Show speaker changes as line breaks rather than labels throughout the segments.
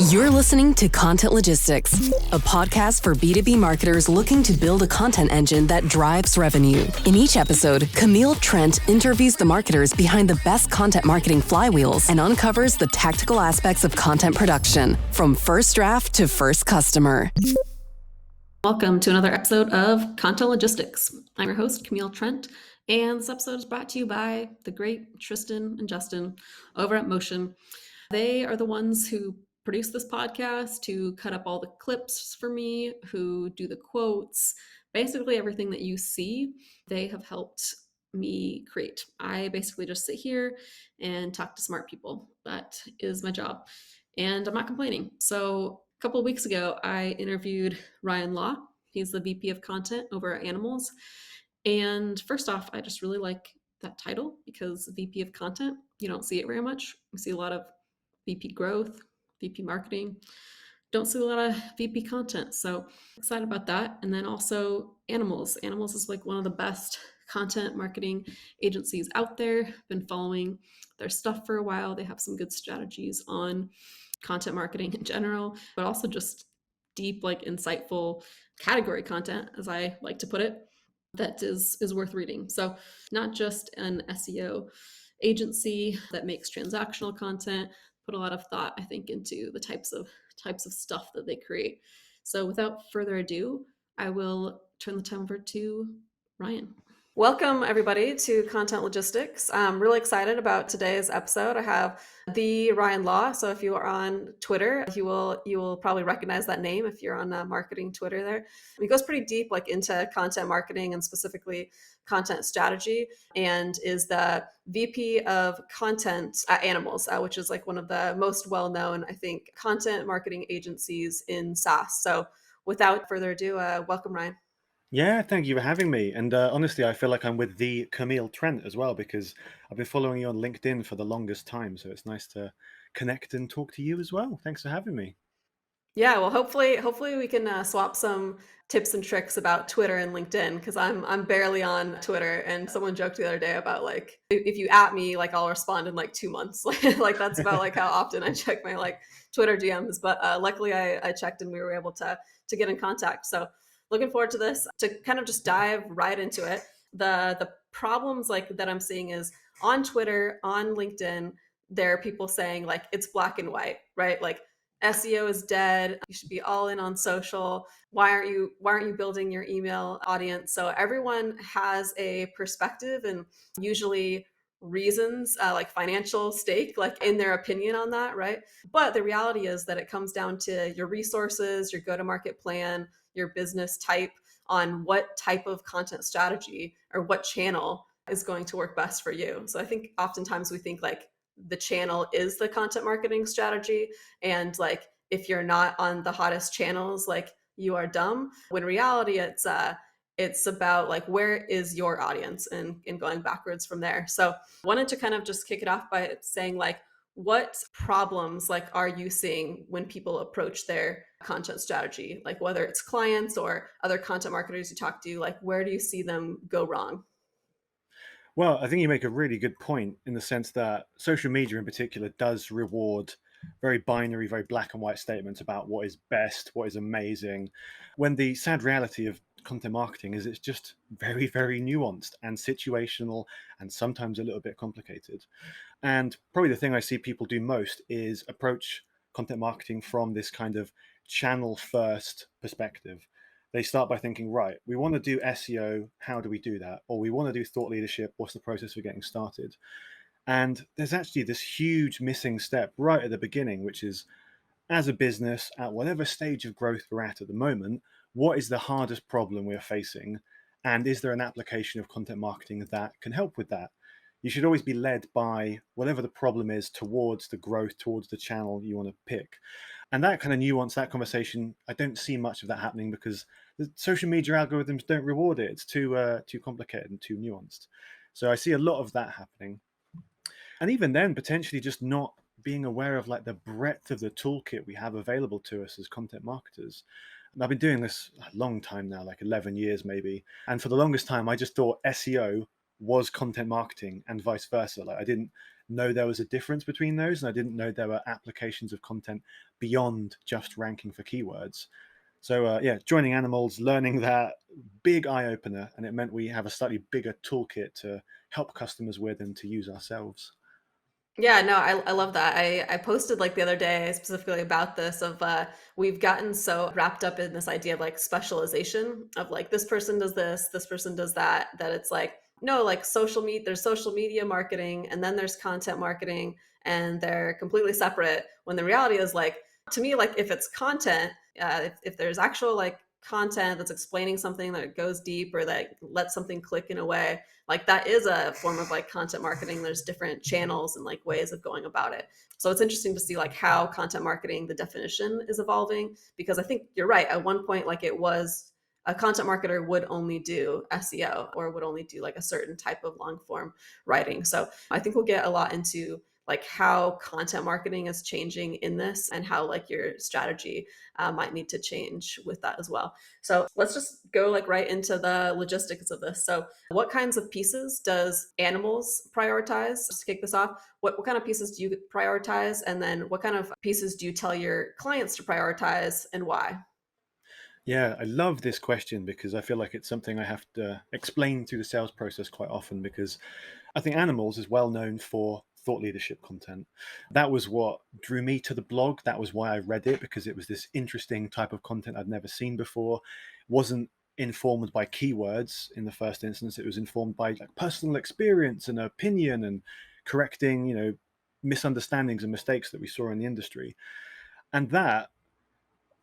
You're listening to Content Logistics, a podcast for B2B marketers looking to build a content engine that drives revenue. In each episode, Camille Trent interviews the marketers behind the best content marketing flywheels and uncovers the tactical aspects of content production, from first draft to first customer.
Welcome to another episode of Content Logistics. I'm your host, Camille Trent, and this episode is brought to you by the great Tristan and Justin over at Motion. They are the ones who produce this podcast, who cut up all the clips for me, who do the quotes, basically everything that you see, they have helped me create. I basically just sit here and talk to smart people. That is my job, and I'm not complaining. So a couple of weeks ago, I interviewed Ryan Law. He's the VP of content over at Animalz. And first off, I just really like that title because VP of content, you don't see it very much. We see a lot of VP growth, VP marketing. Don't see a lot of VP content. So excited about that. And then also Animalz. Animalz is like one of the best content marketing agencies out there. Been following their stuff for a while. They have some good strategies on content marketing in general, but also just deep, like insightful category content, as I like to put it, that is worth reading. So not just an SEO agency that makes transactional content, put a lot of thought, I think, into the types of stuff that they create. So without further ado, I will turn the time over to Ryan. Welcome, everybody, to Content Logistics. I'm really excited about today's episode. I have the Ryan Law. So if you are on Twitter, you will probably recognize that name if you're on marketing Twitter there. He goes pretty deep, like into content marketing and specifically content strategy, and is the VP of content at Animalz, which is like one of the most well-known, I think, content marketing agencies in SaaS. So without further ado, welcome, Ryan.
Yeah, thank you for having me. And honestly, I feel like I'm with the Camille Trent as well, because I've been following you on LinkedIn for the longest time. So it's nice to connect and talk to you as well. Thanks for having me.
Yeah, well, hopefully we can swap some tips and tricks about Twitter and LinkedIn, because I'm barely on Twitter, and someone joked the other day about like if you at me, like I'll respond in like 2 months. Like that's about like how often I check my like Twitter DMs. But luckily I checked and we were able to get in contact. So looking forward to this, to kind of just dive right into it. The problems like that I'm seeing is on Twitter, on LinkedIn, there are people saying like it's black and white, right? Like SEO is dead. You should be all in on social. Why aren't you building your email audience? So everyone has a perspective and usually reasons, like financial stake, like in their opinion on that, right? But the reality is that it comes down to your resources, your go-to-market plan, your business type, on what type of content strategy or what channel is going to work best for you. So I think oftentimes we think like the channel is the content marketing strategy, and like if you're not on the hottest channels, like you are dumb. When in reality it's about like where is your audience, and going backwards from there. So wanted to kind of just kick it off by saying like, what problems like are you seeing when people approach their content strategy? Like whether it's clients or other content marketers you talk to, like where do you see them go wrong?
Well, I think you make a really good point in the sense that social media in particular does reward very binary, very black and white statements about what is best, what is amazing, when the sad reality of content marketing is it's just very, very nuanced and situational and sometimes a little bit complicated. And probably the thing I see people do most is approach content marketing from this kind of channel first perspective. They start by thinking, right, we want to do SEO, how do we do that? Or we want to do thought leadership, what's the process for getting started? And there's actually this huge missing step right at the beginning, which is, as a business, at whatever stage of growth we're at the moment, what is the hardest problem we're facing? And is there an application of content marketing that can help with that? You should always be led by whatever the problem is towards the growth, towards the channel you want to pick. And that kind of nuance, that conversation, I don't see much of that happening because the social media algorithms don't reward it. It's too complicated and too nuanced. So I see a lot of that happening. And even then, potentially just not being aware of like the breadth of the toolkit we have available to us as content marketers. And I've been doing this a long time now, like 11 years maybe. And for the longest time, I just thought SEO was content marketing and vice versa. Like I didn't know there was a difference between those, and I didn't know there were applications of content beyond just ranking for keywords. So yeah, joining Animalz, learning that, big eye opener, and it meant we have a slightly bigger toolkit to help customers with and to use ourselves.
Yeah, no, I love that. I posted like the other day specifically about this of we've gotten so wrapped up in this idea of like specialization of like this person does this person does that, that it's like, no, like there's social media marketing and then there's content marketing and they're completely separate. When the reality is like, to me, like if it's content, if there's actual like content that's explaining something that goes deep or that lets something click in a way, like that is a form of like content marketing. There's different channels and like ways of going about it. So it's interesting to see like how content marketing, the definition is evolving, because I think you're right. At one point, like it was a content marketer would only do SEO or would only do like a certain type of long form writing. So I think we'll get a lot into like how content marketing is changing in this and how like your strategy might need to change with that as well. So let's just go like right into the logistics of this. So what kinds of pieces does Animalz prioritize? Just to kick this off, what kind of pieces do you prioritize? And then what kind of pieces do you tell your clients to prioritize and why?
Yeah, I love this question because I feel like it's something I have to explain through the sales process quite often, because I think Animalz is well known for thought leadership content. That was what drew me to the blog. That was why I read it, because it was this interesting type of content I'd never seen before. It wasn't informed by keywords in the first instance. It was informed by like personal experience and opinion and correcting, misunderstandings and mistakes that we saw in the industry. And that,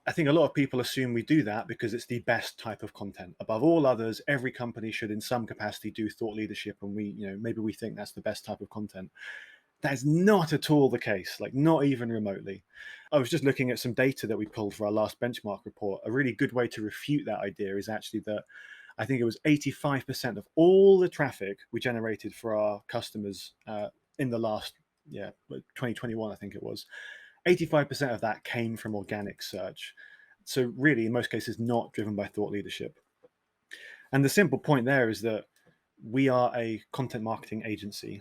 I think a lot of people assume we do that because it's the best type of content. Above all others, every company should in some capacity do thought leadership, and maybe we think that's the best type of content. That is not at all the case, like not even remotely. I was just looking at some data that we pulled for our last benchmark report. A really good way to refute that idea is actually that I think it was 85% of all the traffic we generated for our customers in the last 2021, I think it was. 85% of that came from organic search. So really, in most cases, not driven by thought leadership. And the simple point there is that we are a content marketing agency.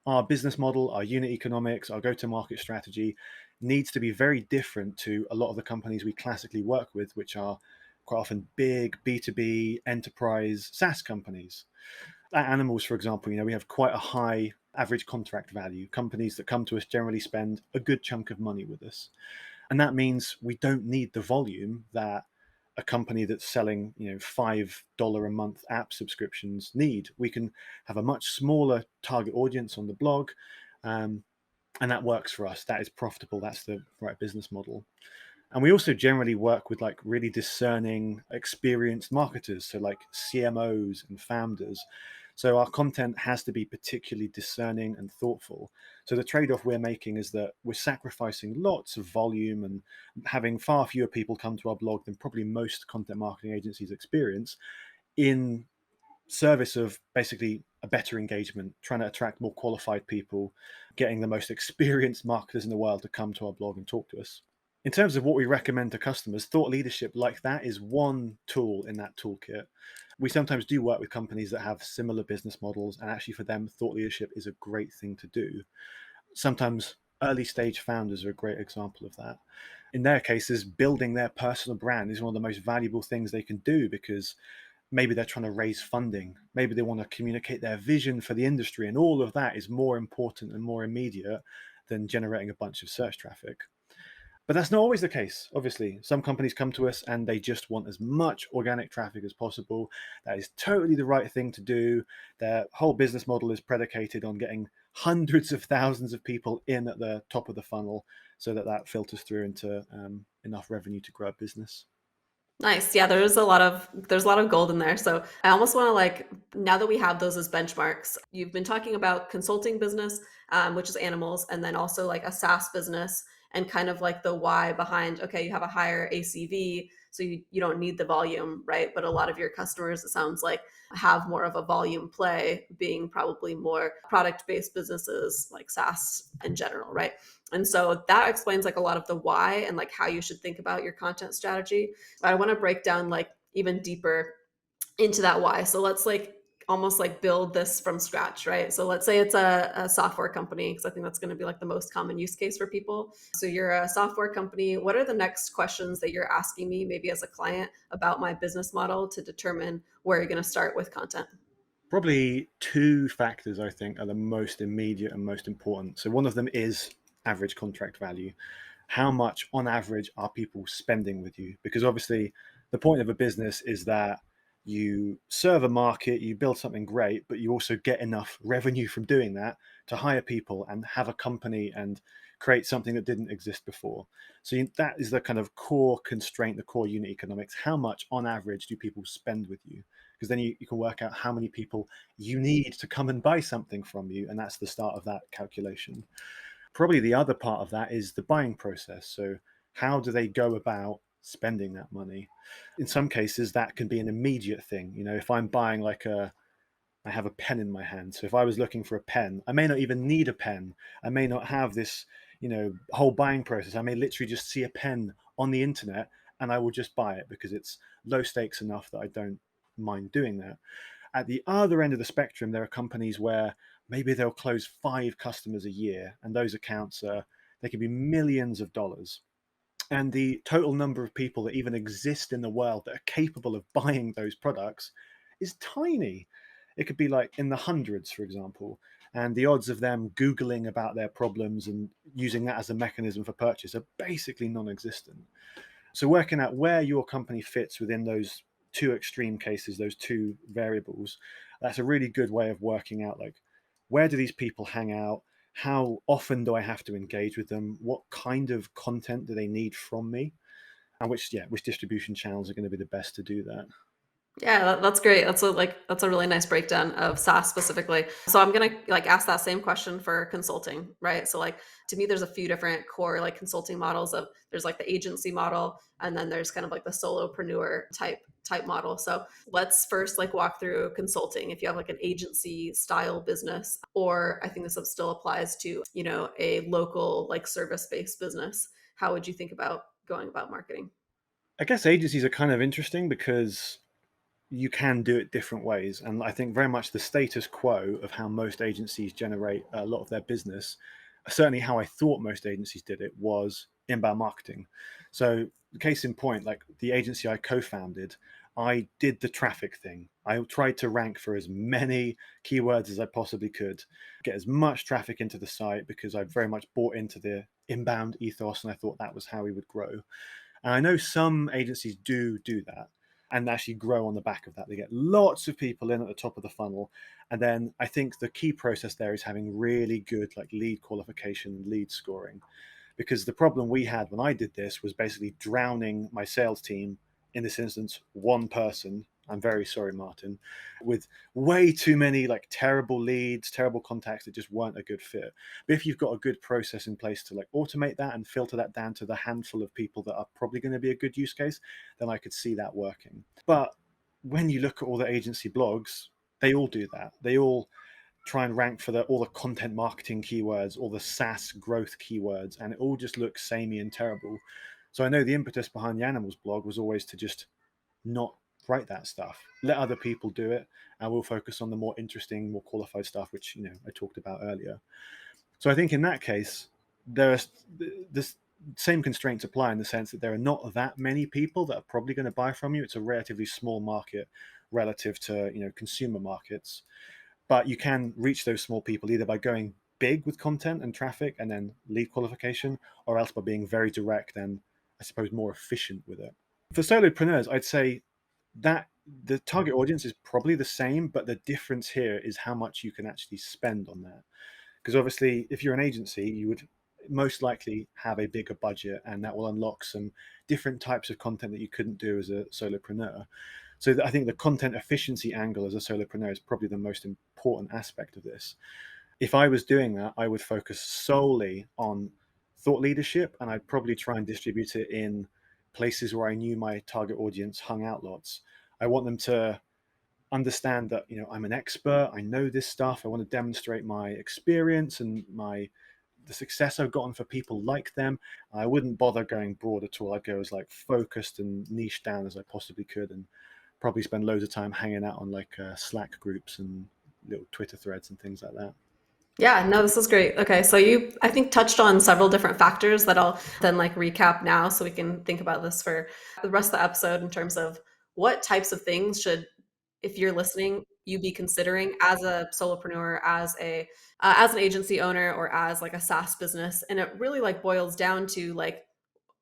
Our business model, our unit economics, our go-to-market strategy needs to be very different to a lot of the companies we classically work with, which are quite often big B2B enterprise SaaS companies. At Animalz, for example, we have quite a high average contract value. Companies that come to us generally spend a good chunk of money with us. And that means we don't need the volume that a company that's selling, $5 a month app subscriptions need. We can have a much smaller target audience on the blog, and that works for us. That is profitable. That's the right business model. And we also generally work with like really discerning, experienced marketers, so like CMOs and founders. So our content has to be particularly discerning and thoughtful. So the trade-off we're making is that we're sacrificing lots of volume and having far fewer people come to our blog than probably most content marketing agencies experience, in service of basically a better engagement, trying to attract more qualified people, getting the most experienced marketers in the world to come to our blog and talk to us. In terms of what we recommend to customers, thought leadership like that is one tool in that toolkit. We sometimes do work with companies that have similar business models, and actually for them, thought leadership is a great thing to do. Sometimes early stage founders are a great example of that. In their cases, building their personal brand is one of the most valuable things they can do, because maybe they're trying to raise funding. Maybe they want to communicate their vision for the industry, and all of that is more important and more immediate than generating a bunch of search traffic. But that's not always the case, obviously. Some companies come to us and they just want as much organic traffic as possible. That is totally the right thing to do. Their whole business model is predicated on getting hundreds of thousands of people in at the top of the funnel, so that filters through into enough revenue to grow a business.
Nice. Yeah, there's a lot of gold in there. So I almost want to like, now that we have those as benchmarks, you've been talking about consulting business, which is Animalz, and then also like a SaaS business, and kind of like the why behind, okay, you have a higher ACV, so you don't need the volume, right? But a lot of your customers, it sounds like, have more of a volume play, being probably more product-based businesses like SaaS in general, right? And so that explains like a lot of the why and like how you should think about your content strategy. But I want to break down like even deeper into that why. So let's like almost like build this from scratch, right? So let's say it's a software company, because I think that's going to be like the most common use case for people. So you're a software company. What are the next questions that you're asking me, maybe as a client, about my business model to determine where you're going to start with content?
Probably two factors I think are the most immediate and most important. So one of them is average contract value. How much on average are people spending with you? Because obviously the point of a business is that you serve a market, you build something great, but you also get enough revenue from doing that to hire people and have a company and create something that didn't exist before. So that is the kind of core constraint, the core unit economics. How much on average do people spend with you? Because then you can work out how many people you need to come and buy something from you. And that's the start of that calculation. Probably the other part of that is the buying process. So how do they go about spending that money? In some cases, that can be an immediate thing. If I'm buying I have a pen in my hand. So if I was looking for a pen, I may not even need a pen. I may not have this, whole buying process. I may literally just see a pen on the internet and I will just buy it because it's low stakes enough that I don't mind doing that. At the other end of the spectrum, there are companies where maybe they'll close 5 customers a year, and those accounts they can be millions of dollars. And the total number of people that even exist in the world that are capable of buying those products is tiny. It could be like in the hundreds, for example. And the odds of them Googling about their problems and using that as a mechanism for purchase are basically non existent. So working out where your company fits within those two extreme cases, those two variables, that's a really good way of working out like where do these people hang out? How often do I have to engage with them? What kind of content do they need from me? And which distribution channels are going to be the best to do that?
Yeah, that's great. That's a really nice breakdown of SaaS specifically. So I'm gonna like ask that same question for consulting, right? So like to me, there's a few different core like consulting models of there's like the agency model, and then there's kind of like the solopreneur type model. So let's first like walk through consulting. If you have like an agency style business, or I think this still applies to, a local like service-based business, how would you think about going about marketing?
I guess agencies are kind of interesting because you can do it different ways. And I think very much the status quo of how most agencies generate a lot of their business, certainly how I thought most agencies did it, was inbound marketing. So, case in point, like the agency I co founded, I did the traffic thing. I tried to rank for as many keywords as I possibly could, get as much traffic into the site because I very much bought into the inbound ethos and I thought that was how we would grow. And I know some agencies do that and actually grow on the back of that. They get lots of people in at the top of the funnel. And then I think the key process there is having really good like lead qualification, lead scoring. Because the problem we had when I did this was basically drowning my sales team, in this instance, one person. I'm very sorry, Martin, with way too many like terrible leads, terrible contacts that just weren't a good fit. But if you've got a good process in place to like automate that and filter that down to the handful of people that are probably going to be a good use case, then I could see that working. But when you look at all the agency blogs, they all do that. They all try and rank for all the content marketing keywords, all the SaaS growth keywords, and it all just looks samey and terrible. So I know the impetus behind the Animalz blog was always to just not write that stuff. Let other people do it, and we'll focus on the more interesting, more qualified stuff, which I talked about earlier. So I think in that case, there's this same constraints apply in the sense that there are not that many people that are probably going to buy from you. It's a relatively small market relative to consumer markets, but you can reach those small people either by going big with content and traffic and then lead qualification, or else by being very direct and I suppose more efficient with it. For solopreneurs, I'd say that the target audience is probably the same, but the difference here is how much you can actually spend on that. Because obviously, if you're an agency, you would most likely have a bigger budget, and that will unlock some different types of content that you couldn't do as a solopreneur. So I think the content efficiency angle as a solopreneur is probably the most important aspect of this. If I was doing that, I would focus solely on thought leadership, and I'd probably try and distribute it in places where I knew my target audience hung out lots. I want them to understand that I'm an expert, I know this stuff, I want to demonstrate my experience and the success I've gotten for people like them. I wouldn't bother going broad at all. I'd go as like focused and niche down as I possibly could and probably spend loads of time hanging out on like Slack groups and little Twitter threads and things like that.
Yeah, no, this is great. Okay, so you, I think, touched on several different factors that I'll then like recap now so we can think about this for the rest of the episode in terms of what types of things should, if you're listening, you be considering as a solopreneur, as an agency owner, or as like a SaaS business. And it really like boils down to like,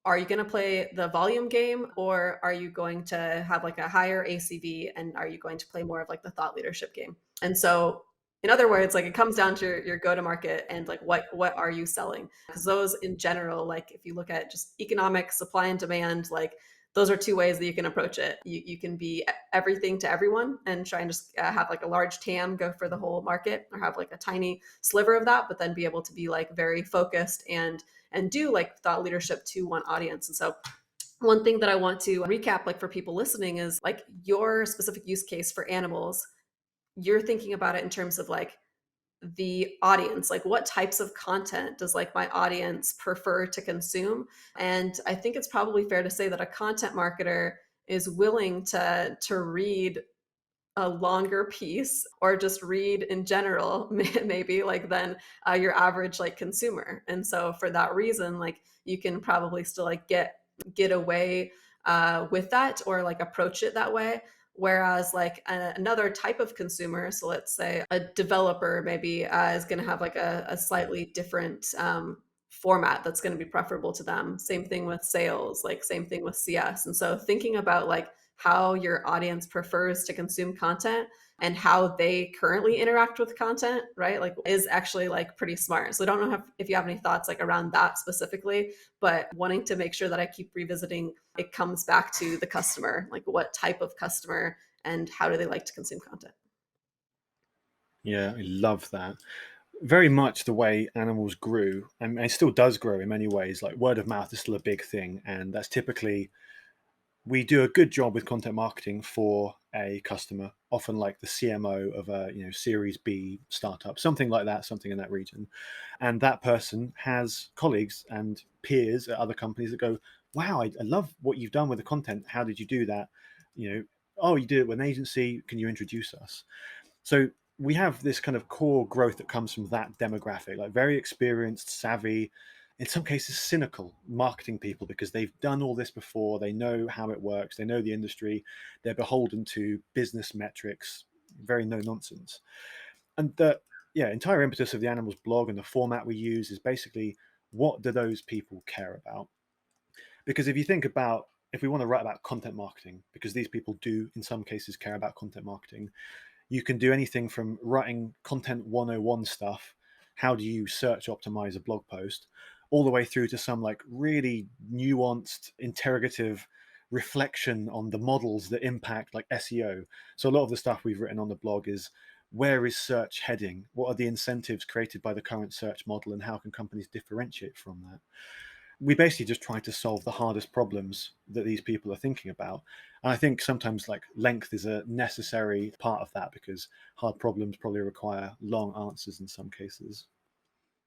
are you going to play the volume game, or are you going to have like a higher ACV, and are you going to play more of like the thought leadership game? And so in other words, like it comes down to your go to market and like what are you selling? Because those in general, like if you look at just economic supply and demand, like those are two ways that you can approach it. You can be everything to everyone and try and just have like a large TAM, go for the whole market, or have like a tiny sliver of that, but then be able to be like very focused and do like thought leadership to one audience. And so one thing that I want to recap like for people listening is like your specific use case for Animalz. You're thinking about it in terms of like the audience, like what types of content does like my audience prefer to consume? And I think it's probably fair to say that a content marketer is willing to read a longer piece, or just read in general, maybe like than your average like consumer. And so for that reason, like you can probably still like get away with that, or like approach it that way. Whereas like another type of consumer, so let's say a developer maybe is going to have like a slightly different format that's going to be preferable to them. Same thing with sales, like same thing with CS. And so thinking about like how your audience prefers to consume content and how they currently interact with content, right? Like is actually like pretty smart. So I don't know if you have any thoughts like around that specifically, but wanting to make sure that I keep revisiting, it comes back to the customer, like what type of customer and how do they like to consume content?
Yeah, I love that. Very much the way Animalz grew, and it still does grow in many ways. Like word of mouth is still a big thing, and that's typically, we do a good job with content marketing for a customer, often like the CMO of a Series B startup, something like that, something in that region, and that person has colleagues and peers at other companies that go, "Wow, I love what you've done with the content. How did you do that? Oh, you did it with an agency. Can you introduce us?" So we have this kind of core growth that comes from that demographic, like very experienced, savvy, in some cases cynical marketing people, because they've done all this before. They know how it works. They know the industry. They're beholden to business metrics, very no nonsense. And the entire impetus of the Animalz blog and the format we use is basically, what do those people care about? Because if you think about, if we want to write about content marketing, because these people do in some cases care about content marketing, you can do anything from writing content 101 stuff, how do you search optimize a blog post, all the way through to some like really nuanced, interrogative reflection on the models that impact like SEO. So a lot of the stuff we've written on the blog is, where is search heading? What are the incentives created by the current search model, and how can companies differentiate from that? We basically just try to solve the hardest problems that these people are thinking about. And I think sometimes like length is a necessary part of that, because hard problems probably require long answers in some cases.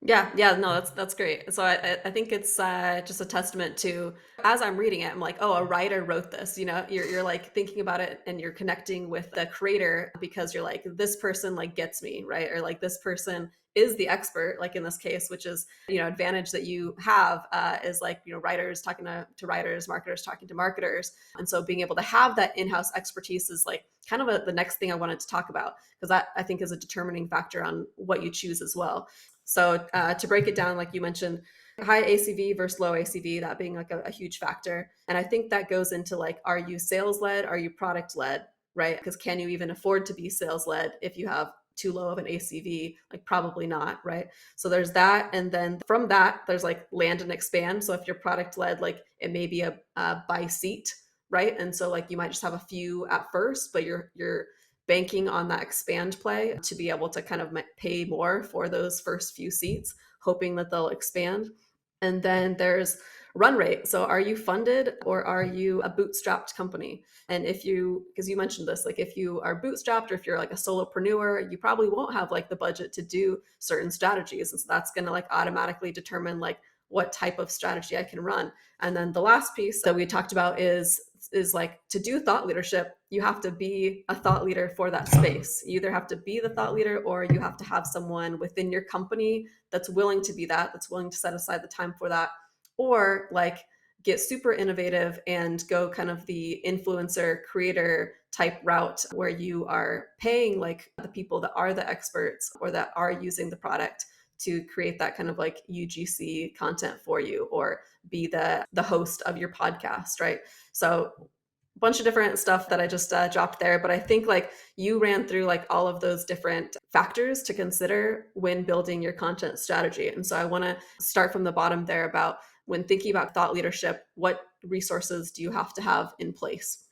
Yeah, no, that's great. So I think it's just a testament to, as I'm reading it, I'm like, oh, a writer wrote this. You're like thinking about it and you're connecting with the creator, because you're like, this person like gets me, right? Or like this person is the expert, like in this case, which is advantage that you have is like writers talking to writers, marketers talking to marketers, and so being able to have that in-house expertise is like kind of the next thing I wanted to talk about, because that I think is a determining factor on what you choose as well. So to break it down, like you mentioned, high ACV versus low ACV, that being like a huge factor. And I think that goes into like, are you sales led? Are you product led? Right? Because can you even afford to be sales led if you have too low of an ACV? Like probably not, right? So there's that. And then from that, there's like land and expand. So if you're product led, like it may be a by seat, right? And so like you might just have a few at first, but you're banking on that expand play to be able to kind of pay more for those first few seats, hoping that they'll expand. And then there's run rate. So are you funded, or are you a bootstrapped company? And if you, because you mentioned this, like if you are bootstrapped, or if you're like a solopreneur, you probably won't have like the budget to do certain strategies. And so that's going to like automatically determine like what type of strategy I can run. And then the last piece that we talked about is like, to do thought leadership, you have to be a thought leader for that space. You either have to be the thought leader, or you have to have someone within your company that's willing to be that's willing to set aside the time for that, or like get super innovative and go kind of the influencer creator type route, where you are paying like the people that are the experts or that are using the product to create that kind of like UGC content for you, or be the host of your podcast, right? So a bunch of different stuff that I just dropped there, but I think like you ran through like all of those different factors to consider when building your content strategy. And so I want to start from the bottom there about, when thinking about thought leadership, what resources do you have to have in place?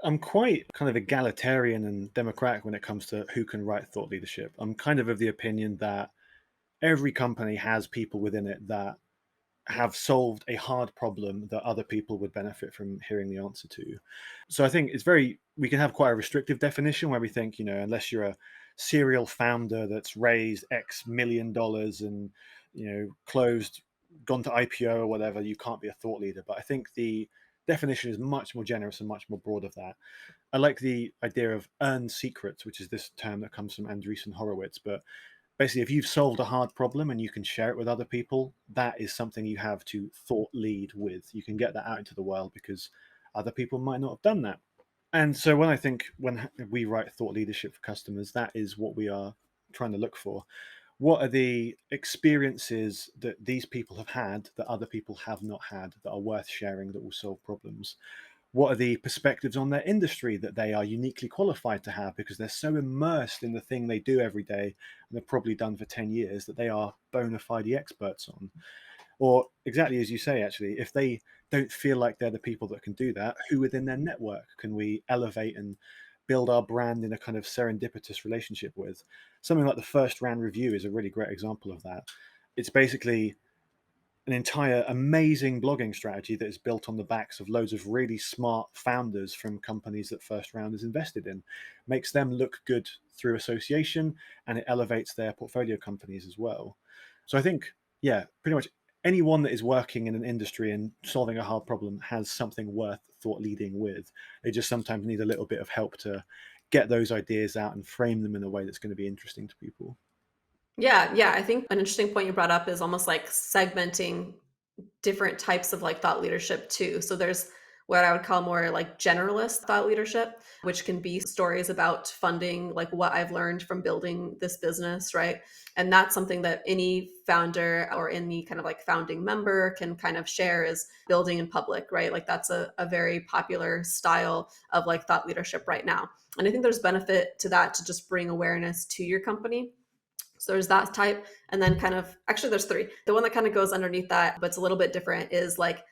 I'm quite kind of egalitarian and democratic when it comes to who can write thought leadership. I'm kind of the opinion that every company has people within it that have solved a hard problem that other people would benefit from hearing the answer to. So I think we can have quite a restrictive definition where we think, unless you're a serial founder that's raised X million dollars and, gone to IPO or whatever, you can't be a thought leader. But I think the definition is much more generous and much more broad of that. I like the idea of earned secrets, which is this term that comes from Andreessen Horowitz. But basically, if you've solved a hard problem and you can share it with other people, that is something you have to thought lead with. You can get that out into the world because other people might not have done that. And so when we write thought leadership for customers, that is what we are trying to look for. What are the experiences that these people have had that other people have not had, that are worth sharing, that will solve problems? What are the perspectives on their industry that they are uniquely qualified to have because they're so immersed in the thing they do every day, and they've probably done for 10 years, that they are bona fide experts on? Or exactly as you say, actually, if they don't feel like they're the people that can do that, who within their network can we elevate and build our brand in a kind of serendipitous relationship with? Something like the First Round Review is a really great example of that. It's basically an entire amazing blogging strategy that is built on the backs of loads of really smart founders from companies that First Round is invested in. Makes them look good through association, and it elevates their portfolio companies as well. So I think, pretty much anyone that is working in an industry and solving a hard problem has something worth thought leading with. They just sometimes need a little bit of help to get those ideas out and frame them in a way that's going to be interesting to people.
Yeah. I think an interesting point you brought up is almost like segmenting different types of like thought leadership too. So there's what I would call more like generalist thought leadership, which can be stories about funding, like what I've learned from building this business, right? And that's something that any founder or any kind of like founding member can kind of share, is building in public, right? Like that's a very popular style of like thought leadership right now. And I think there's benefit to that, to just bring awareness to your company. So there's that type. And then kind of, actually there's three. The one that kind of goes underneath that, but it's a little bit different, is like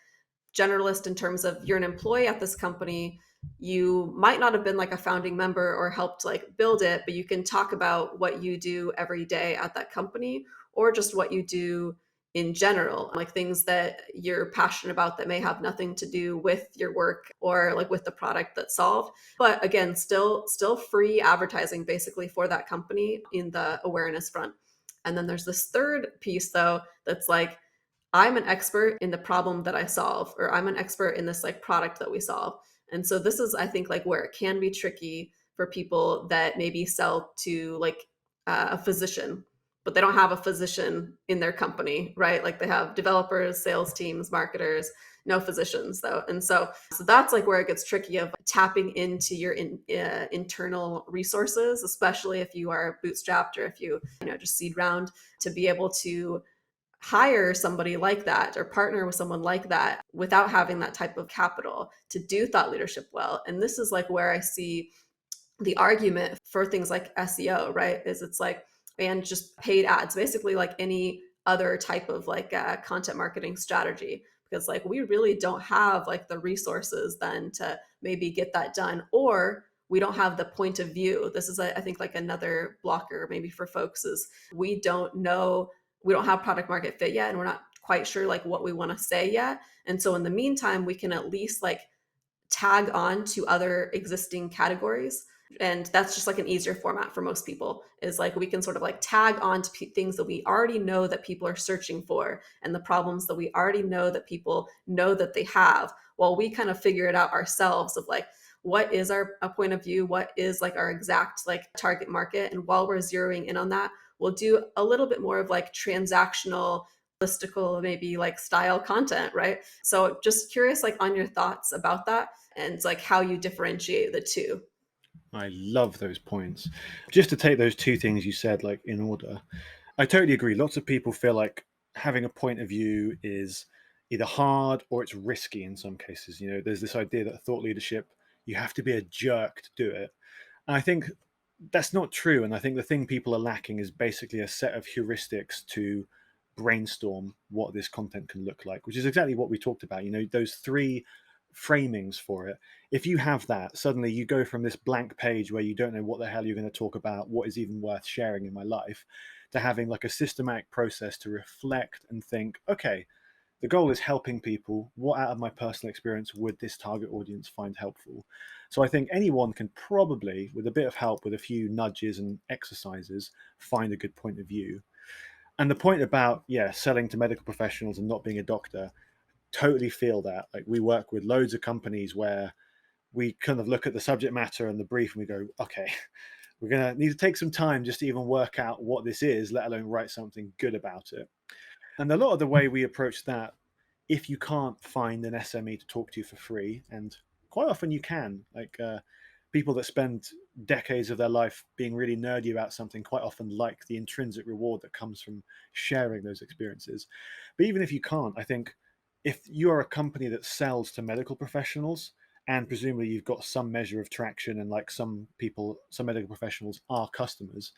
generalist in terms of you're an employee at this company. You might not have been like a founding member or helped like build it, but you can talk about what you do every day at that company, or just what you do in general, like things that you're passionate about that may have nothing to do with your work or like with the product that's solved. But again, still free advertising basically for that company in the awareness front. And then there's this third piece though, that's like, I'm an expert in the problem that I solve, or I'm an expert in this like product that we solve. And so this is, I think, like where it can be tricky for people that maybe sell to like a physician, but they don't have a physician in their company, right? Like they have developers, sales teams, marketers, no physicians though. And so that's like where it gets tricky, of tapping into your internal resources, especially if you are bootstrapped, or if you just seed round, to be able to hire somebody like that or partner with someone like that without having that type of capital to do thought leadership well. And this is like where I see the argument for things like SEO, right? Is it's like, and just paid ads, basically like any other type of like content marketing strategy, because like we really don't have like the resources then to maybe get that done, or we don't have the point of view. This is, I think, like another blocker maybe for folks, is we don't have product market fit yet, and we're not quite sure like what we want to say yet. And so in the meantime, we can at least like tag on to other existing categories And that's just like an easier format for most people, is like we can sort of like tag on to things that we already know that people are searching for and the problems that we already know that people know that they have, while we kind of figure it out ourselves of like, what is our a point of view, what is like our exact like target market. And while we're zeroing in on that, we'll do a little bit more of like transactional, listicle, maybe like style content, right? So just curious like on your thoughts about that and like how you differentiate the two.
I love those points. Just to take those two things you said, like in order, I totally agree. Lots of people feel like having a point of view is either hard or it's risky in some cases. There's this idea that thought leadership, you have to be a jerk to do it. And I think that's not true. And I think the thing people are lacking is basically a set of heuristics to brainstorm what this content can look like, which is exactly what we talked about. Those three framings for it. If you have that, suddenly you go from this blank page where you don't know what the hell you're going to talk about, what is even worth sharing in my life, to having like a systematic process to reflect and think, okay, the goal is helping people. What out of my personal experience would this target audience find helpful? So I think anyone can probably, with a bit of help, with a few nudges and exercises, find a good point of view. And the point about, selling to medical professionals and not being a doctor, totally feel that. Like, we work with loads of companies where we kind of look at the subject matter and the brief and we go, okay, we're going to need to take some time just to even work out what this is, let alone write something good about it. And a lot of the way we approach that, if you can't find an SME to talk to for free, and quite often you can, like people that spend decades of their life being really nerdy about something quite often like the intrinsic reward that comes from sharing those experiences. But even if you can't, I think if you are a company that sells to medical professionals, and presumably you've got some measure of traction and like some medical professionals are customers,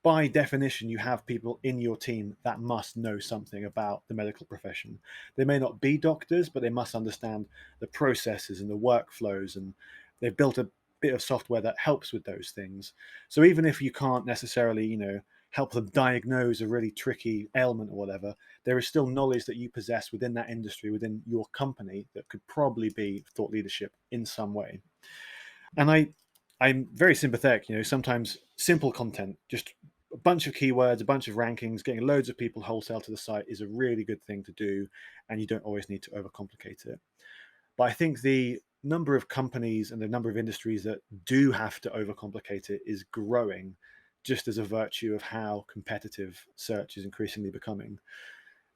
by definition, you have people in your team that must know something about the medical profession. They may not be doctors, but they must understand the processes and the workflows, and they've built a bit of software that helps with those things. So even if you can't necessarily, help them diagnose a really tricky ailment or whatever, there is still knowledge that you possess within that industry, within your company, that could probably be thought leadership in some way. And I'm very sympathetic. Sometimes simple content, just a bunch of keywords, a bunch of rankings, getting loads of people wholesale to the site is a really good thing to do, and you don't always need to overcomplicate it. But I think the number of companies and the number of industries that do have to overcomplicate it is growing, just as a virtue of how competitive search is increasingly becoming.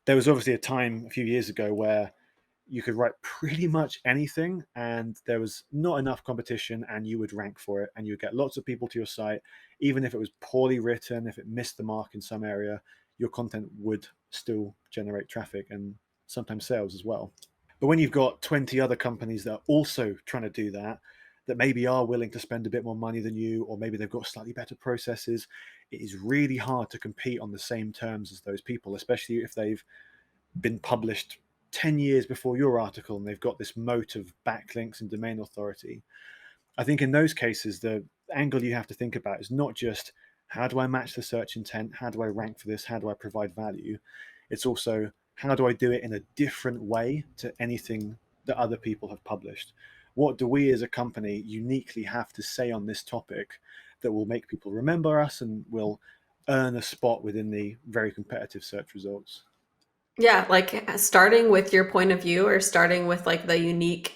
There was obviously a time a few years ago where you could write pretty much anything and there was not enough competition, and you would rank for it and you would get lots of people to your site. Even if it was poorly written, if it missed the mark in some area, your content would still generate traffic and sometimes sales as well. But when you've got 20 other companies that are also trying to do that, that maybe are willing to spend a bit more money than you, or maybe they've got slightly better processes, it is really hard to compete on the same terms as those people, especially if they've been published 10 years before your article and they've got this moat of backlinks and domain authority. I think in those cases, the angle you have to think about is not just how do I match the search intent, how do I rank for this, how do I provide value? It's also how do I do it in a different way to anything that other people have published? What do we as a company uniquely have to say on this topic that will make people remember us and will earn a spot within the very competitive search results?
Yeah, like starting with your point of view or starting with like the unique,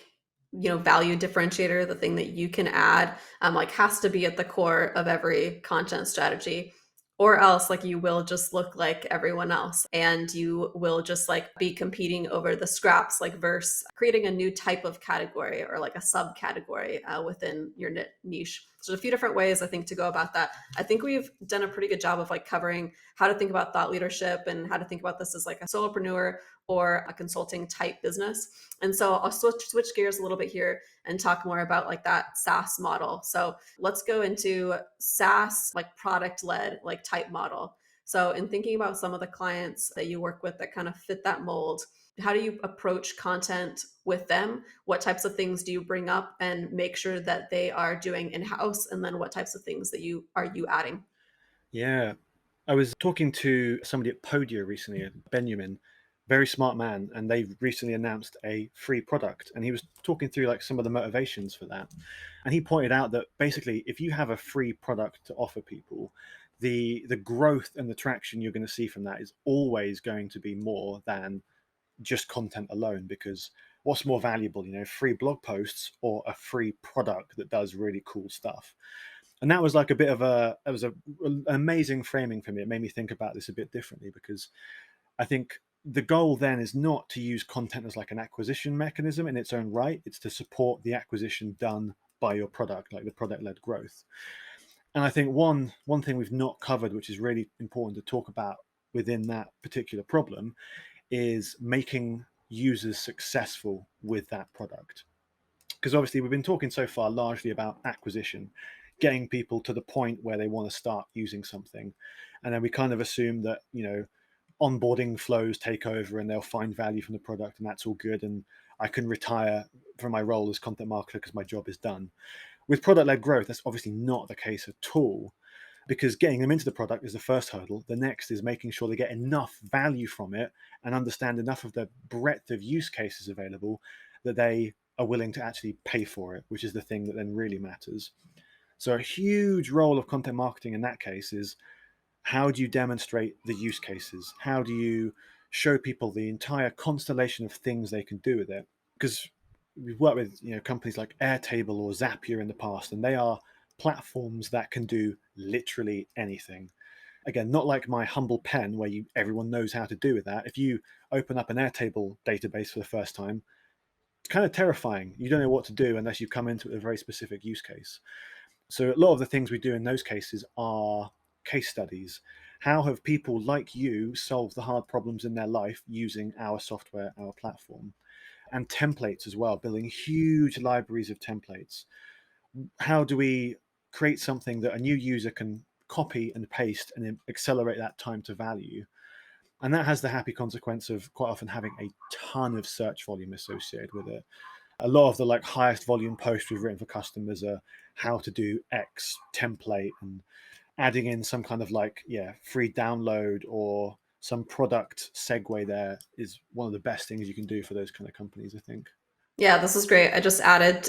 value differentiator, the thing that you can add, like has to be at the core of every content strategy. Or else like you will just look like everyone else and you will just like be competing over the scraps, like versus creating a new type of category or like a subcategory within your niche. So there's a few different ways I think to go about that. I think we've done a pretty good job of like covering how to think about thought leadership and how to think about this as like a solopreneur or a consulting type business. And so I'll switch gears a little bit here and talk more about like that SaaS model. So let's go into SaaS, like product led, like type model. So in thinking about some of the clients that you work with that kind of fit that mold, how do you approach content with them? What types of things do you bring up and make sure that they are doing in-house? And then what types of things that you adding?
Yeah. I was talking to somebody at Podia recently, Benjamin, very smart man, and they recently announced a free product, and he was talking through like some of the motivations for that. And he pointed out that basically if you have a free product to offer people, the growth and the traction you're going to see from that is always going to be more than just content alone, because what's more valuable, free blog posts or a free product that does really cool stuff? And that was like a bit of an amazing framing for me. It made me think about this a bit differently, because I think the goal then is not to use content as like an acquisition mechanism in its own right. It's to support the acquisition done by your product, like the product-led growth. And I think one thing we've not covered, which is really important to talk about within that particular problem, is making users successful with that product. Because obviously we've been talking so far largely about acquisition, getting people to the point where they want to start using something. And then we kind of assume that, onboarding flows take over and they'll find value from the product, and that's all good. And I can retire from my role as content marketer because my job is done. With product-led growth, that's obviously not the case at all, because getting them into the product is the first hurdle. The next is making sure they get enough value from it and understand enough of the breadth of use cases available that they are willing to actually pay for it, which is the thing that then really matters. So a huge role of content marketing in that case is, how do you demonstrate the use cases? How do you show people the entire constellation of things they can do with it? Because we've worked with companies like Airtable or Zapier in the past, and they are platforms that can do literally anything. Again, not like my humble pen where everyone knows how to do with that. If you open up an Airtable database for the first time, it's kind of terrifying. You don't know what to do unless you come into a very specific use case. So a lot of the things we do in those cases are case studies. How have people like you solved the hard problems in their life using our software, our platform? And templates as well, building huge libraries of templates. How do we create something that a new user can copy and paste and then accelerate that time to value? And that has the happy consequence of quite often having a ton of search volume associated with it. A lot of the highest volume posts we've written for customers are how to do X template, and adding in some kind of free download or some product segue there is one of the best things you can do for those kind of companies, I think.
Yeah, this is great. I just added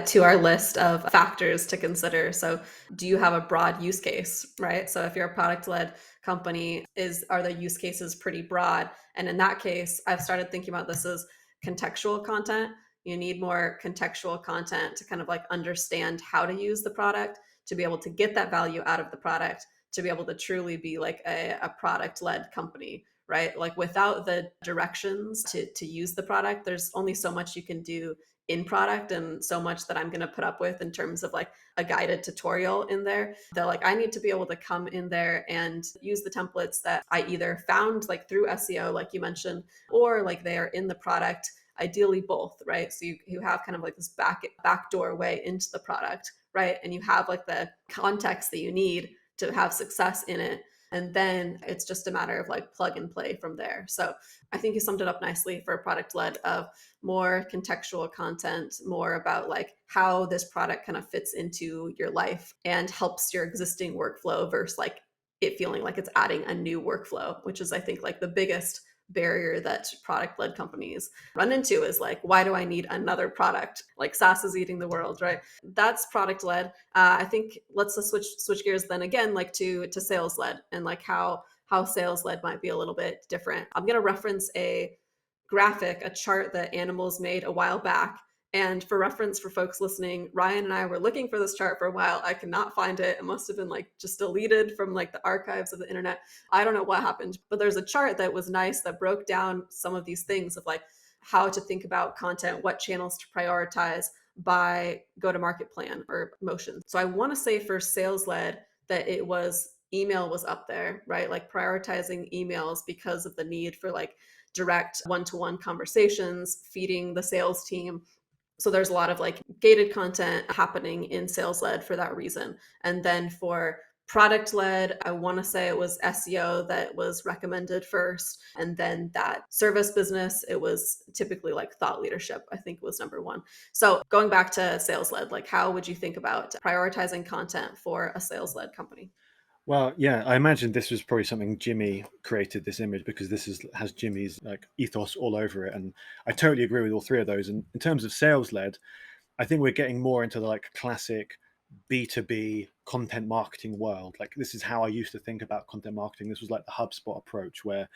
to our list of factors to consider. So do you have a broad use case, right? So if you're a product-led company, are the use cases pretty broad? And in that case, I've started thinking about this as contextual content. You need more contextual content to kind of understand how to use the product, to be able to get that value out of the product, to be able to truly be a product-led company. Right? Without the directions to use the product, there's only so much you can do in product, and so much that I'm going to put up with in terms of a guided tutorial in there. That I need to be able to come in there and use the templates that I either found through SEO, like you mentioned, or they are in the product, ideally both, right? So you have kind of this backdoor way into the product, right? And you have the context that you need to have success in it. And then it's just a matter of plug and play from there. So I think you summed it up nicely for product led, of more contextual content, more about how this product kind of fits into your life and helps your existing workflow versus it feeling like it's adding a new workflow, which is I think the biggest barrier that product-led companies run into is why do I need another product? SAS is eating the world, right? That's product-led. I think let's switch gears then again, to sales-led, and how sales-led might be a little bit different. I'm going to reference a graphic, a chart that Animalz made a while back. And for reference for folks listening, Ryan and I were looking for this chart for a while. I cannot find it. It must have been just deleted from the archives of the internet. I don't know what happened, but there's a chart that was nice that broke down some of these things of how to think about content, what channels to prioritize by go-to-market plan or motion. So I want to say for sales-led that email was up there, right? Prioritizing emails because of the need for direct one-to-one conversations, feeding the sales team. So there's a lot of gated content happening in sales-led for that reason. And then for product-led, I want to say it was SEO that was recommended first. And then that service business, it was typically thought leadership, I think was number one. So going back to sales-led, how would you think about prioritizing content for a sales-led company?
Well, yeah, I imagine this was probably something Jimmy created this image, because has Jimmy's like ethos all over it, and I totally agree with all three of those. And in terms of sales led, I think we're getting more into the like classic B2B content marketing world. Like, this is how I used to think about content marketing. This was like the HubSpot approach, where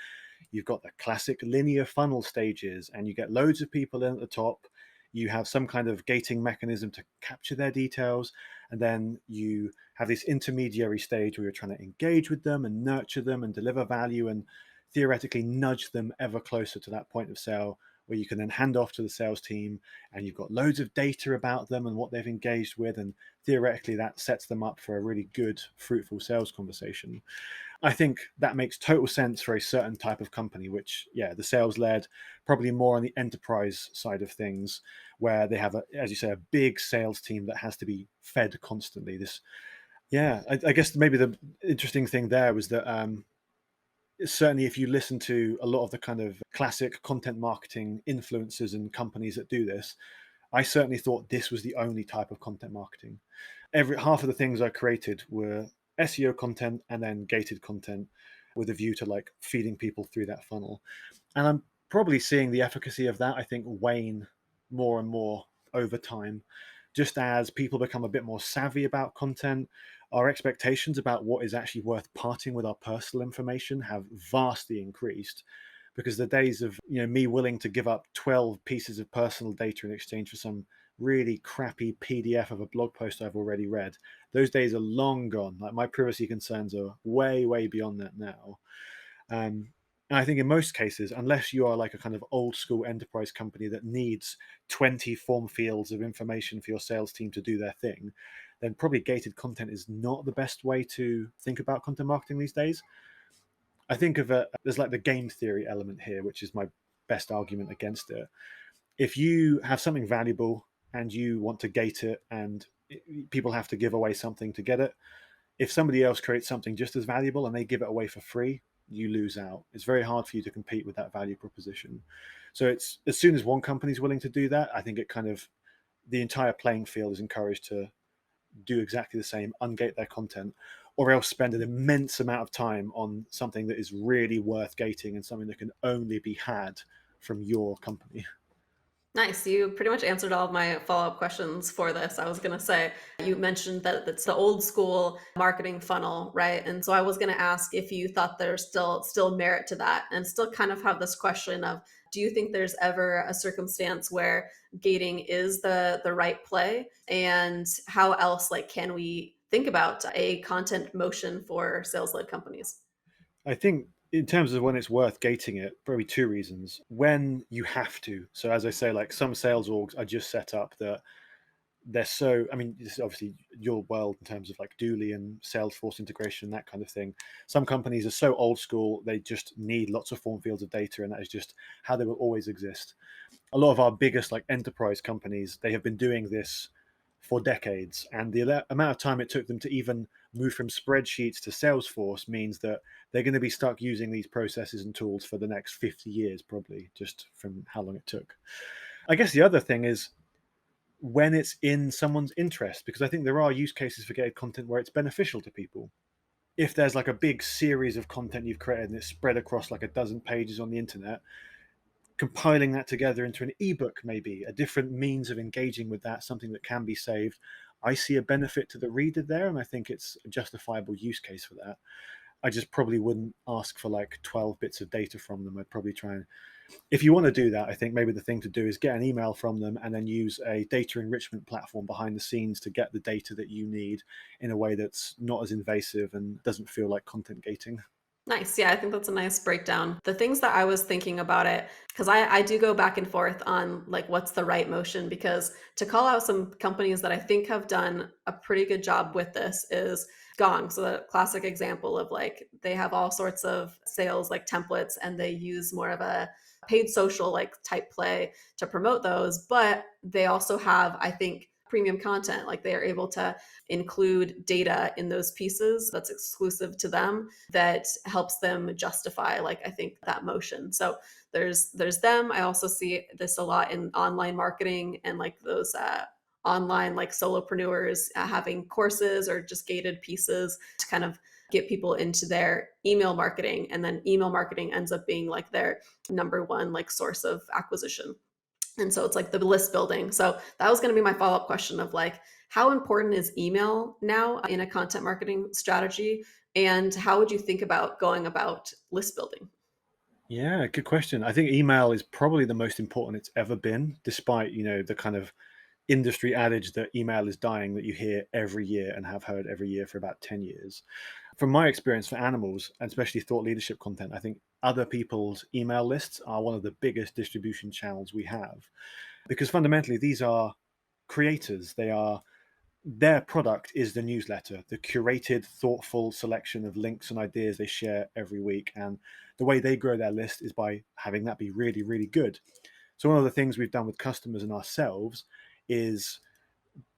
you've got the classic linear funnel stages and you get loads of people in at the top. You have some kind of gating mechanism to capture their details. And then you have this intermediary stage where you're trying to engage with them and nurture them and deliver value and theoretically nudge them ever closer to that point of sale, where you can then hand off to the sales team and you've got loads of data about them and what they've engaged with. And theoretically, that sets them up for a really good, fruitful sales conversation. I think that makes total sense for a certain type of company, which, yeah, the sales led, probably more on the enterprise side of things, where they have, as you say, a big sales team that has to be fed constantly. Yeah, I guess maybe the interesting thing there was that certainly if you listen to a lot of the kind of classic content marketing influencers and companies that do this, I certainly thought this was the only type of content marketing. Every half of the things I created were SEO content and then gated content, with a view to like feeding people through that funnel. And I'm probably seeing the efficacy of that, I think, wane more and more over time. Just as people become a bit more savvy about content, our expectations about what is actually worth parting with our personal information have vastly increased, because the days of me willing to give up 12 pieces of personal data in exchange for some really crappy PDF of a blog post I've already read, those days are long gone. Like, my privacy concerns are way beyond that now. And I think in most cases, unless you are like a kind of old school enterprise company that needs 20 form fields of information for your sales team to do their thing, then probably gated content is not the best way to think about content marketing these days. I think of it, there's like the game theory element here, which is my best argument against it. If you have something valuable and you want to gate it, and people have to give away something to get it, if somebody else creates something just as valuable and they give it away for free, you lose out. It's very hard for you to compete with that value proposition. So it's, as soon as one company is willing to do that, I think it kind of, the entire playing field is encouraged to do exactly the same, ungate their content, or else spend an immense amount of time on something that is really worth gating and something that can only be had from your company.
Nice. You pretty much answered all of my follow-up questions for this. I was going to say, you mentioned that it's the old school marketing funnel, right? And so I was going to ask if you thought there's still merit to that, and still kind of have this question of, do you think there's ever a circumstance where gating is the right play? And how else can we think about a content motion for sales-led companies?
I think in terms of when it's worth gating it, probably two reasons. When you have to. So as I say, like, some sales orgs are just set up that they're so, I mean, this is obviously your world in terms of like Dooley and Salesforce integration, that kind of thing. Some companies are so old school, they just need lots of form fields of data, and that is just how they will always exist. A lot of our biggest like enterprise companies, they have been doing this for decades, and the amount of time it took them to even move from spreadsheets to Salesforce means that they're going to be stuck using these processes and tools for the next 50 years, probably, just from how long it took. I guess the other thing is when it's in someone's interest, because I think there are use cases for gated content where it's beneficial to people. If there's like a big series of content you've created and it's spread across like a dozen pages on the internet, compiling that together into an ebook, maybe a different means of engaging with that, something that can be saved, I see a benefit to the reader there, and I think it's a justifiable use case for that. I just probably wouldn't ask for like 12 bits of data from them. I'd probably try and, if you want to do that, I think maybe the thing to do is get an email from them and then use a data enrichment platform behind the scenes to get the data that you need in a way that's not as invasive and doesn't feel like content gating.
Nice. Yeah, I think that's a nice breakdown. The things that I was thinking about it, because I do go back and forth on what's the right motion, because to call out some companies that I think have done a pretty good job with this is Gong. So the classic example of they have all sorts of sales templates, and they use more of a paid social type play to promote those, but they also have, I think, premium content. They are able to include data in those pieces that's exclusive to them, that helps them justify I think that motion. So there's them. I also see this a lot in online marketing, and those online solopreneurs having courses or just gated pieces to kind of get people into their email marketing, and then email marketing ends up being like their number one like source of acquisition. And so it's like the list building. So that was going to be my follow-up question of like, how important is email now in a content marketing strategy? And how would you think about going about list building?
Yeah, good question. I think email is probably the most important it's ever been, despite, the kind of industry adage that email is dying that you hear every year and have heard every year for about 10 years. From my experience for Animalz, and especially thought leadership content, I think other people's email lists are one of the biggest distribution channels we have, because fundamentally these are creators. Their product is the newsletter, the curated, thoughtful selection of links and ideas they share every week. And the way they grow their list is by having that be really, really good. So one of the things we've done with customers and ourselves is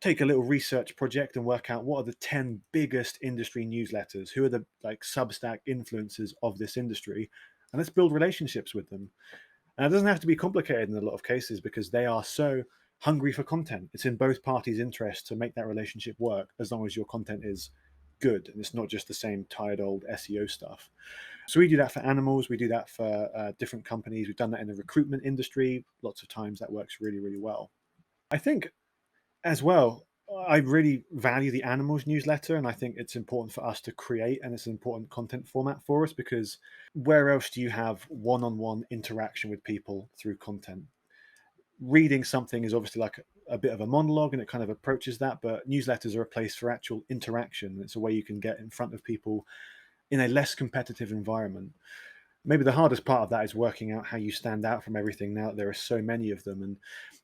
take a little research project and work out what are the 10 biggest industry newsletters, who are the like Substack influencers of this industry, and let's build relationships with them. And it doesn't have to be complicated in a lot of cases because they are so hungry for content. It's in both parties' interest to make that relationship work as long as your content is good and it's not just the same tired old SEO stuff. So we do that for Animalz. We do that for different companies. We've done that in the recruitment industry. Lots of times that works really, really well. I think as well, I really value the Animalz newsletter, and I think it's important for us to create, and it's an important content format for us because where else do you have one-on-one interaction with people through content? Reading something is obviously like a bit of a monologue and it kind of approaches that, but newsletters are a place for actual interaction. It's a way you can get in front of people in a less competitive environment. Maybe the hardest part of that is working out how you stand out from everything now that there are so many of them. And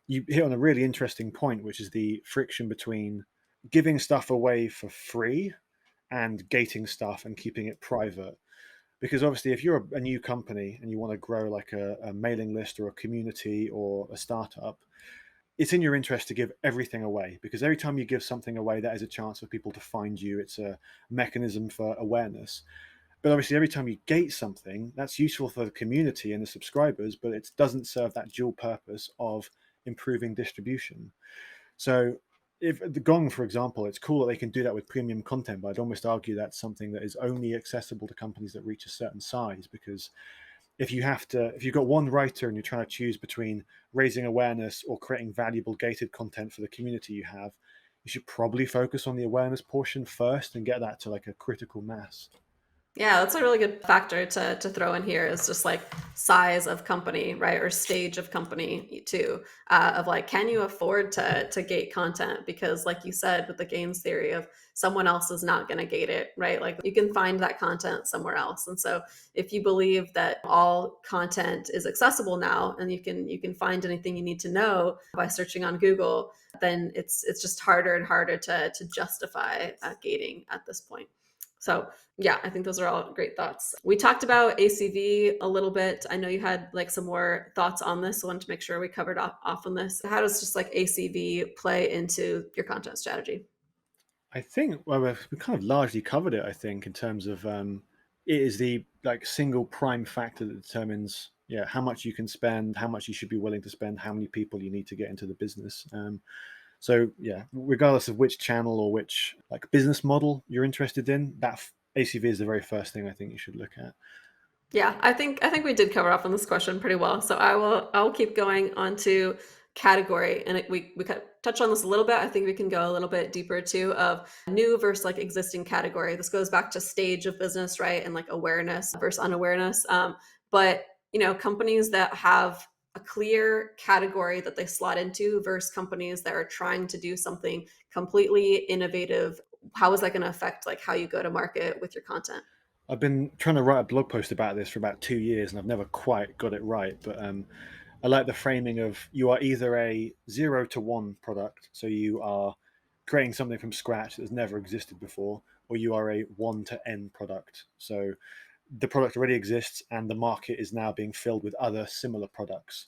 you hit on a really interesting point, which is the friction between giving stuff away for free and gating stuff and keeping it private. Because obviously, if you're a new company and you want to grow like a mailing list or a community or a startup, it's in your interest to give everything away, because every time you give something away, that is a chance for people to find you. It's a mechanism for awareness. But obviously, every time you gate something, that's useful for the community and the subscribers, but it doesn't serve that dual purpose of improving distribution. So if the Gong, for example, it's cool that they can do that with premium content, but I'd almost argue that's something that is only accessible to companies that reach a certain size, because if you've got one writer and you're trying to choose between raising awareness or creating valuable gated content for the community you have, you should probably focus on the awareness portion first and get that to like a critical mass.
Yeah, that's a really good factor to throw in here is just like size of company, right? Or stage of company too. Of like, can you afford to gate content? Because like you said, with the gains theory of someone else is not going to gate it, right? Like you can find that content somewhere else. And so if you believe that all content is accessible now and you can find anything you need to know by searching on Google, then it's just harder and harder to justify gating at this point. So yeah, I think those are all great thoughts. We talked about ACV a little bit. I know you had like some more thoughts on this. So I wanted to make sure we covered off on this. How does just like ACV play into your content strategy?
I think, well, we kind of largely covered it, I think, in terms of it is the like single prime factor that determines, yeah, how much you can spend, how much you should be willing to spend, how many people you need to get into the business. So yeah, regardless of which channel or which like business model you're interested in, that ACV is the very first thing I think you should look at.
Yeah, I think we did cover off on this question pretty well. So I will keep going on to category, and we kind of touch on this a little bit. I think we can go a little bit deeper too of new versus like existing category. This goes back to stage of business, right, and like awareness versus unawareness. But companies that have a clear category that they slot into versus companies that are trying to do something completely innovative. How is that going to affect like how you go to market with your content?
I've been trying to write a blog post about this for about 2 years and I've never quite got it right. But I like the framing of you are either a 0 to 1 product, so you are creating something from scratch that's never existed before, or you are a 1 to N product. So the product already exists and the market is now being filled with other similar products.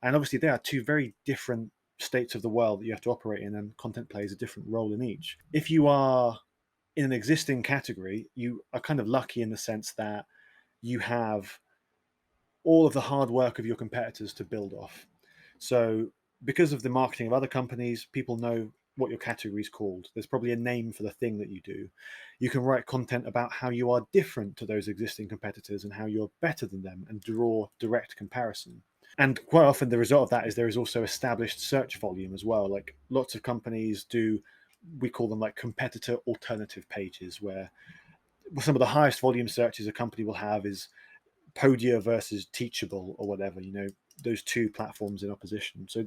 And obviously, there are two very different states of the world that you have to operate in, and content plays a different role in each. If you are in an existing category, you are kind of lucky in the sense that you have all of the hard work of your competitors to build off. So because of the marketing of other companies, people know what your category is called. There's probably a name for the thing that you do. You can write content about how you are different to those existing competitors and how you're better than them and draw direct comparison. And quite often the result of that is there is also established search volume as well. Like lots of companies do, we call them like competitor alternative pages, where some of the highest volume searches a company will have is Podia versus Teachable or whatever, those two platforms in opposition. So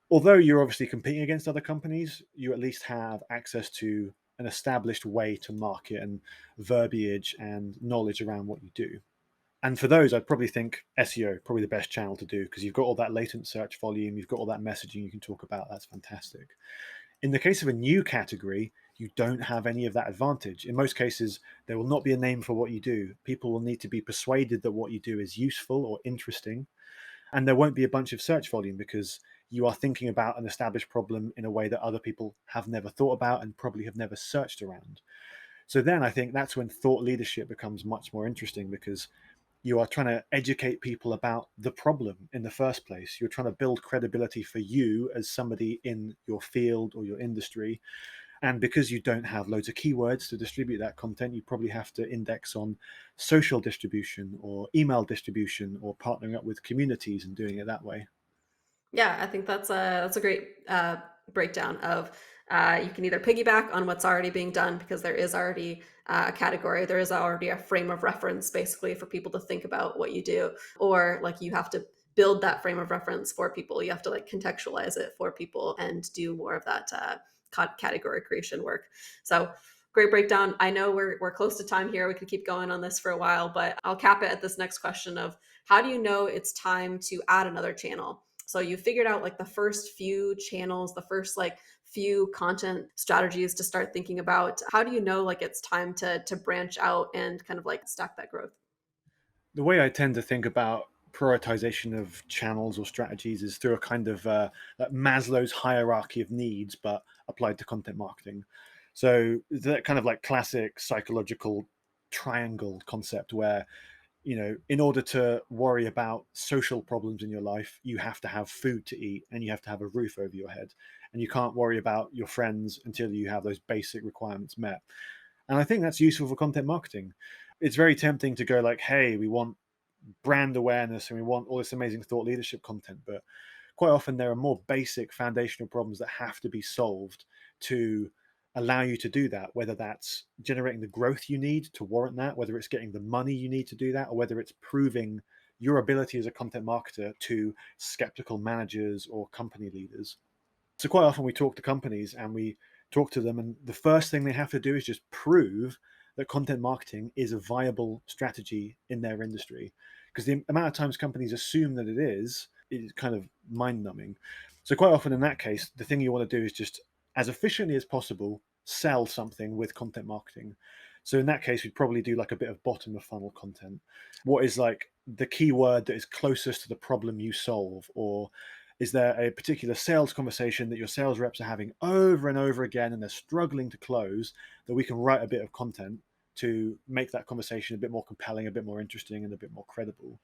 although you're obviously competing against other companies, you at least have access to an established way to market and verbiage and knowledge around what you do. And for those, I'd probably think SEO, probably the best channel to do, because you've got all that latent search volume, you've got all that messaging you can talk about. That's fantastic. In the case of a new category, you don't have any of that advantage. In most cases, there will not be a name for what you do. People will need to be persuaded that what you do is useful or interesting. And there won't be a bunch of search volume because you are thinking about an established problem in a way that other people have never thought about and probably have never searched around. So then I think that's when thought leadership becomes much more interesting, because you are trying to educate people about the problem in the first place. You're trying to build credibility for you as somebody in your field or your industry. And because you don't have loads of keywords to distribute that content, you probably have to index on social distribution or email distribution or partnering up with communities and doing it that way.
Yeah, I think that's a great breakdown of you can either piggyback on what's already being done because there is already a category, there is already a frame of reference basically for people to think about what you do, or like you have to build that frame of reference for people. You have to like contextualize it for people and do more of that category creation work. So great breakdown. I know we're close to time here. We could keep going on this for a while, but I'll cap it at this next question of how do you know it's time to add another channel? So you figured out like the first few channels, the first like few content strategies to start thinking about. How do you know like it's time to branch out and kind of like stack that growth?
The way I tend to think about prioritization of channels or strategies is through a kind of like Maslow's hierarchy of needs, but applied to content marketing. So that kind of like classic psychological triangle concept where, in order to worry about social problems in your life, you have to have food to eat and you have to have a roof over your head. And you can't worry about your friends until you have those basic requirements met. And I think that's useful for content marketing. It's very tempting to go like, hey, we want brand awareness and we want all this amazing thought leadership content. But quite often there are more basic foundational problems that have to be solved to allow you to do that, whether that's generating the growth you need to warrant that, whether it's getting the money you need to do that, or whether it's proving your ability as a content marketer to skeptical managers or company leaders. So quite often we talk to companies and we talk to them, and the first thing they have to do is just prove that content marketing is a viable strategy in their industry. Because the amount of times companies assume that it is kind of mind numbing. So quite often in that case, the thing you want to do is just as efficiently as possible, sell something with content marketing. So in that case, we'd probably do like a bit of bottom of funnel content. What is like the keyword that is closest to the problem you solve? Or is there a particular sales conversation that your sales reps are having over and over again and they're struggling to close, that we can write a bit of content to make that conversation a bit more compelling, a bit more interesting, and a bit more credible?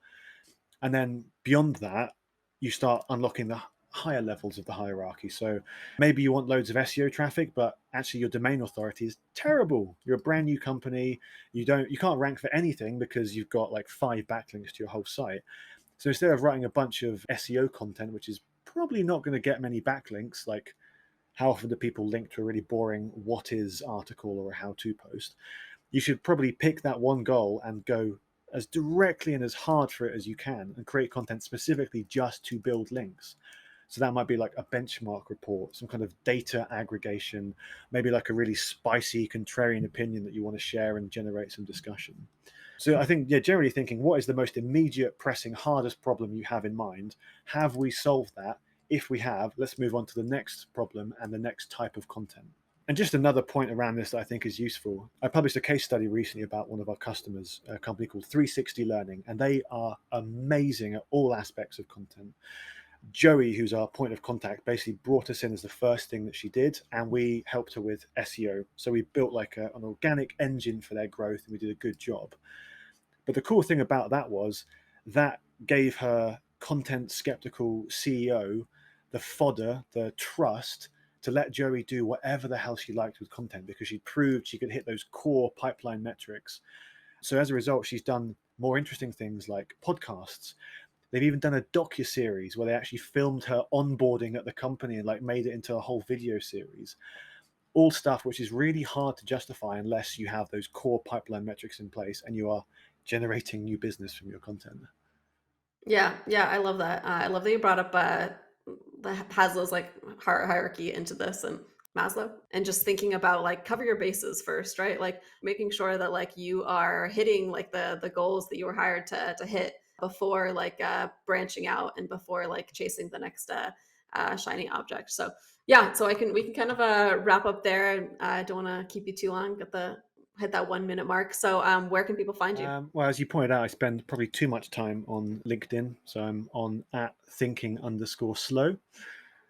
And then beyond that, you start unlocking the higher levels of the hierarchy. So maybe you want loads of SEO traffic, but actually your domain authority is terrible. You're a brand new company. You can't rank for anything because you've got like 5 backlinks to your whole site. So instead of writing a bunch of SEO content, which is probably not going to get many backlinks, like how often do people link to a really boring what is article or a how-to post, you should probably pick that one goal and go as directly and as hard for it as you can and create content specifically just to build links. So that might be like a benchmark report, some kind of data aggregation, maybe like a really spicy contrarian opinion that you want to share and generate some discussion. So I think, generally thinking, what is the most immediate, pressing, hardest problem you have in mind? Have we solved that? If we have, let's move on to the next problem and the next type of content. And just another point around this that I think is useful. I published a case study recently about one of our customers, a company called 360 Learning, and they are amazing at all aspects of content. Joey, who's our point of contact, basically brought us in as the first thing that she did, and we helped her with SEO. So we built like an organic engine for their growth, and we did a good job. But the cool thing about that was that gave her content skeptical CEO the fodder, the trust to let Joey do whatever the hell she liked with content because she proved she could hit those core pipeline metrics. So as a result, she's done more interesting things like podcasts. They've even done a docuseries where they actually filmed her onboarding at the company and like made it into a whole video series. All stuff which is really hard to justify unless you have those core pipeline metrics in place and you are generating new business from your content.
Yeah, I love that. I love that you brought up the Maslow's like hierarchy into this, and Maslow, and just thinking about like cover your bases first, right? Like making sure that like you are hitting like the goals that you were hired to hit before like branching out and before like chasing the next shiny object. So yeah, so we can kind of wrap up there. I don't want to keep you too long. Hit that 1 minute mark. So where can people find you?
Well, as you pointed out, I spend probably too much time on LinkedIn. So I'm on @thinking_slow.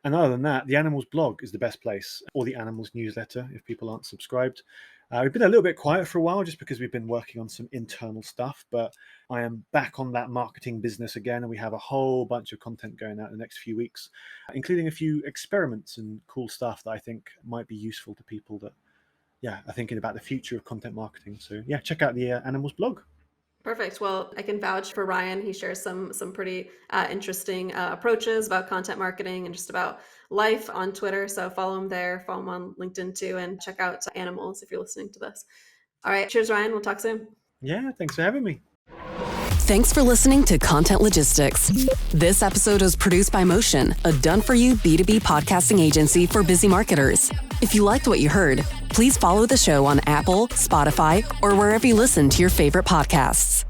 And other than that, the Animalz blog is the best place, or the Animalz newsletter if people aren't subscribed. We've been a little bit quiet for a while just because we've been working on some internal stuff, but I am back on that marketing business again, and we have a whole bunch of content going out in the next few weeks, including a few experiments and cool stuff that I think might be useful to people that are thinking about the future of content marketing. So check out the Animalz blog.
Perfect. Well, I can vouch for Ryan. He shares some pretty interesting approaches about content marketing and just about life on Twitter. So follow him there, follow him on LinkedIn too, and check out Animalz if you're listening to this. All right. Cheers, Ryan. We'll talk soon.
Yeah, thanks for having me.
Thanks for listening to Content Logistics. This episode was produced by Motion, a done-for-you B2B podcasting agency for busy marketers. If you liked what you heard, please follow the show on Apple, Spotify, or wherever you listen to your favorite podcasts.